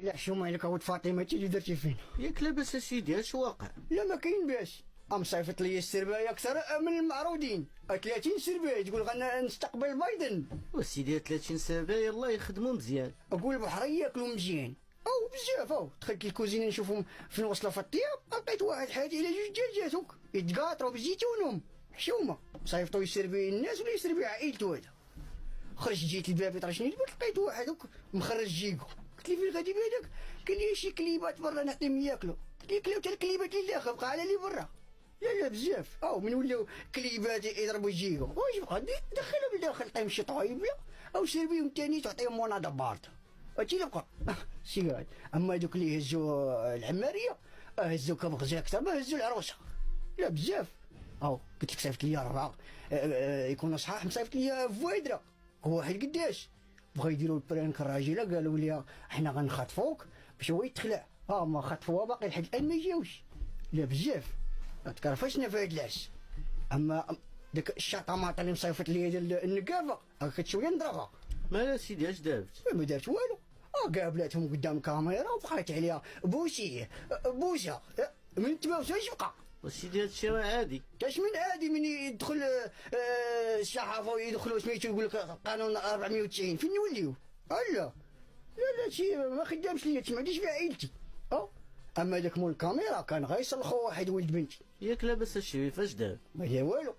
لا حشومه عليك ولد فاطمه انت اللي درتي فينا. ياك لاباس اسيدي اش واقع؟ لا ما كاين باس. صيفط لي السربايه اكثر من المعروضين 30 سربايه تقول نستقبل بايدن. وسيدي 30 سربايه الله يخدموا مزيان. اقول البحريه ياكلوا مزيان او بزاف. دخلت الكوزينه نشوفهم فين وصلوا في الطياب، لقيت واحد حاجه على جوج دجاجات يتقاطروا بالزيتون حشومه. صيفطوا يسربي الناس ولا يسربي عائلته. هذا خرجت جيت الباب طرشني الباب لقيت واحد مخرج جيكو. قلت لي فين غادي بهذاك؟ قال لي شي كليبات برا نعطيهم ياكلوا. قلت لي كلاو حتى الكليبات اللي داخل بقى على اللي برا. لا بزاف. من ولاو كليبات يضربوا جيكو واش بقى دخلهم لداخل طيب شي طايب لا او سيربيهم ثاني تعطيهم مناضه بارده هادشي اللي بقى. سي قاعد. اما دوك اللي هزوا العماريه هزوا كبغزه اكثر ما هزوا العروسه. لا بزاف. قلت لك صيفط لي 4 يكونوا صحاح. مصيفط لي فويدرا واحد قداش بغا يديروا البرانك. الراجله قالوا لي حنا غنخطفوك باش هو يتخلع. ما خطفوها باقي لحد الان ما جاوش. لا بزاف. تكرفشنا في هاد العرس. اما داك الشطاماط اللي مصيفط لي ديال النقافه كنت شويه نضربها. مالا سيدي اش دارت؟ ما دارت والو. قابلتهم قدام الكاميرا وبقات عليها بوسيه بوسه من تباوس واش بقى. وسيدي هادشي راه عادي. كاش من عادي من يدخل الصحافه ويدخلوا سميتو يقول لك قانون 490 فين نوليو؟ لا شي ما خدامش ليا تسمعليش في عائلتي. اما داك مول الكاميرا كان غيصلخوا واحد ولد بنتي. ياك لاباس الشريف اش دار؟ ما دار والو.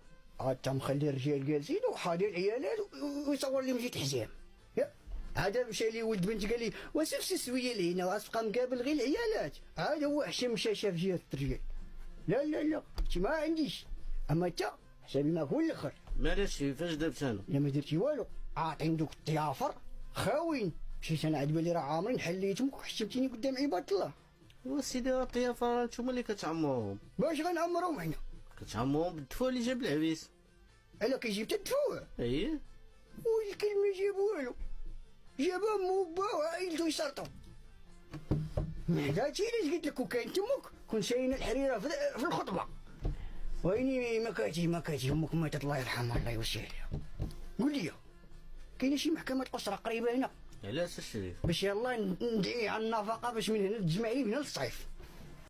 تا مخلي الرجال جالسين وحاضر العيالات ويصور لهم شي حزام. هذا مشى لي ولد بنتي قال لي واسف سويه لهنا غتبقى مقابل غير العيالات. هذا هو حشم مشى شاف جهه الرجال. لا ما عنديش. اما انت حسابي معك هو الاخر. مالا الشريف اش درت انا؟ لا ما درتي والو. عاطين دوك الضيافر خاوين. مشيت انا عاد بالي راه عامرين حليتهم وحشمتيني قدام عباد الله. وسيدي راه الضيافه نتوما اللي كتعمروهم. باش غنعمرهم حنا؟ كتعمروهم بالدفوع اللي جاب العريس. الا كيجيب حتى الدفوع. اييه والكلمه جاب والو. جاب امو وبا وعائلته يسلطوا. هادشي اللي قلت لك وكاين تمك كون شايين الحريره في الخطبه. ويني مكاتي امك ماتت الله يرحمها الله يوسع عليها. قول لي كاينه شي محكمه الاسره قريبه هنا؟ علاش الشريف؟ باش يلا ندعي على النفقه باش من هنا تجمع لي من هنا للصيف.